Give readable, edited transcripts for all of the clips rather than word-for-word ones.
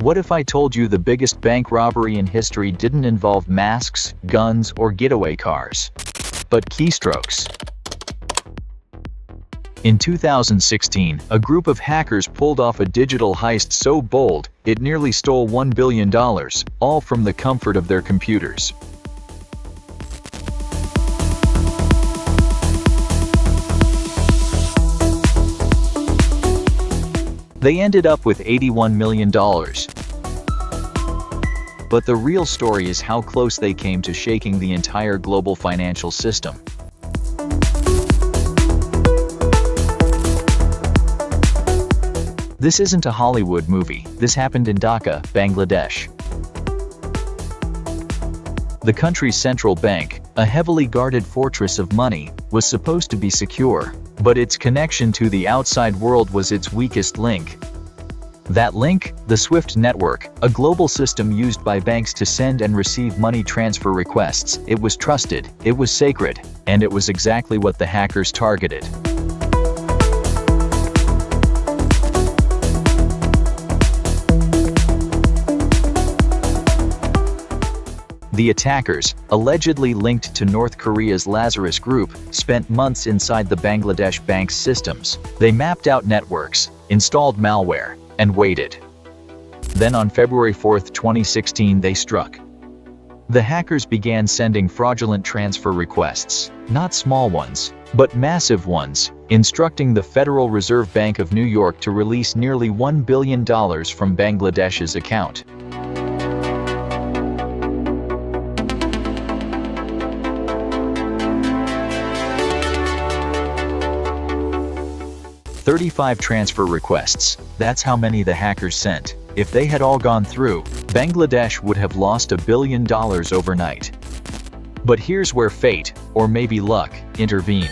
What if I told you the biggest bank robbery in history didn't involve masks, guns, or getaway cars, but keystrokes? In 2016, a group of hackers pulled off a digital heist so bold, it nearly stole $1 billion, all from the comfort of their computers. They ended up with $81 million. But the real story is how close they came to shaking the entire global financial system. This isn't a Hollywood movie. This happened in Dhaka, Bangladesh. The country's central bank, a heavily guarded fortress of money, was supposed to be secure, but its connection to the outside world was its weakest link. That link? The SWIFT network, a global system used by banks to send and receive money transfer requests. It was trusted, it was sacred, and it was exactly what the hackers targeted. The attackers, allegedly linked to North Korea's Lazarus Group, spent months inside the Bangladesh bank's systems. They mapped out networks, installed malware, and waited. Then on February 4, 2016, they struck. The hackers began sending fraudulent transfer requests, not small ones, but massive ones, instructing the Federal Reserve Bank of New York to release nearly $1 billion from Bangladesh's account. "35 transfer requests, that's how many the hackers sent. If they had all gone through, Bangladesh would have lost $1 billion overnight." But here's where fate, or maybe luck, intervened.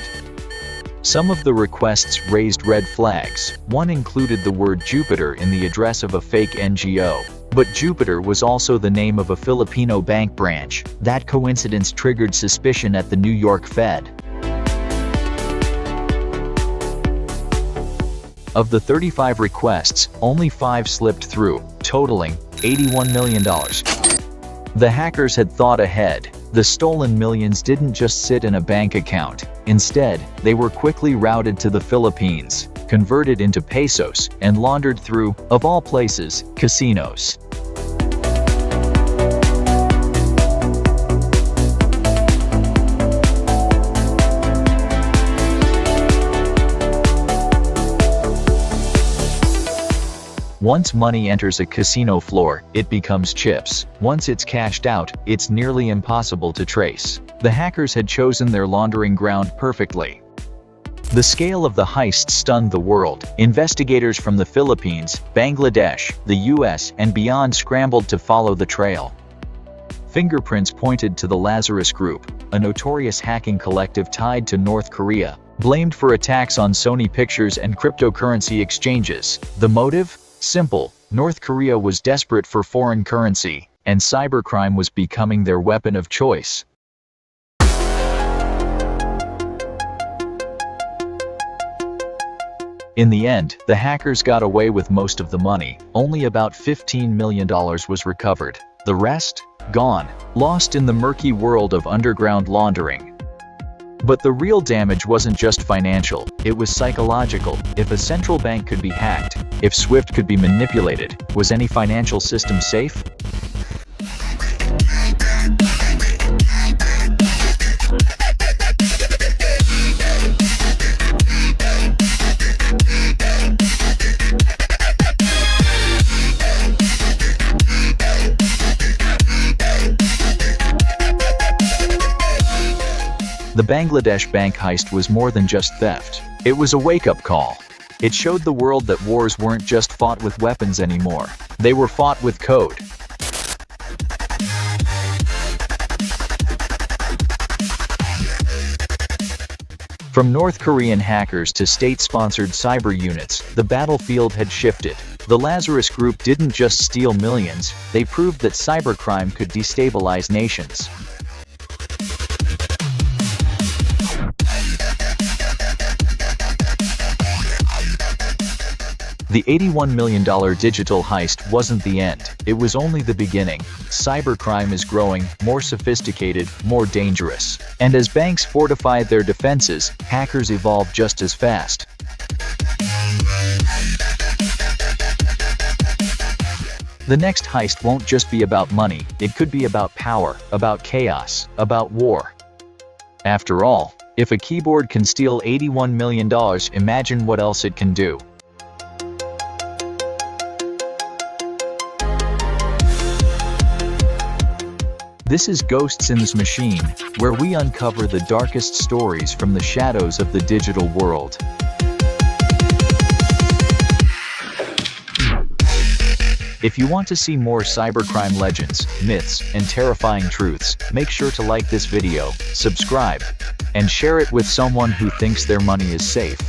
Some of the requests raised red flags. One included the word Jupiter in the address of a fake NGO. But Jupiter was also the name of a Filipino bank branch. That coincidence triggered suspicion at the New York Fed. Of the 35 requests, only 5 slipped through, totaling $81 million. The hackers had thought ahead. The stolen millions didn't just sit in a bank account. Instead, they were quickly routed to the Philippines, converted into pesos, and laundered through, of all places, casinos. Once money enters a casino floor, it becomes chips. Once it's cashed out, it's nearly impossible to trace. The hackers had chosen their laundering ground perfectly. The scale of the heist stunned the world. Investigators from the Philippines, Bangladesh, the US, and beyond scrambled to follow the trail. Fingerprints pointed to the Lazarus Group, a notorious hacking collective tied to North Korea, blamed for attacks on Sony Pictures and cryptocurrency exchanges. The motive? Simple. North Korea was desperate for foreign currency, and cybercrime was becoming their weapon of choice. In the end, the hackers got away with most of the money. Only about $15 million was recovered. The rest? Gone. Lost in the murky world of underground laundering. But the real damage wasn't just financial, it was psychological. If a central bank could be hacked, if SWIFT could be manipulated, was any financial system safe? The Bangladesh bank heist was more than just theft. It was a wake-up call. It showed the world that wars weren't just fought with weapons anymore. They were fought with code. From North Korean hackers to state-sponsored cyber units, the battlefield had shifted. The Lazarus Group didn't just steal millions, they proved that cybercrime could destabilize nations. The $81 million digital heist wasn't the end, it was only the beginning. Cybercrime is growing, more sophisticated, more dangerous. And as banks fortified their defenses, hackers evolved just as fast. The next heist won't just be about money, it could be about power, about chaos, about war. After all, if a keyboard can steal $81 million, imagine what else it can do. This is Ghosts in the Machine, where we uncover the darkest stories from the shadows of the digital world. If you want to see more cybercrime legends, myths, and terrifying truths, make sure to like this video, subscribe, and share it with someone who thinks their money is safe.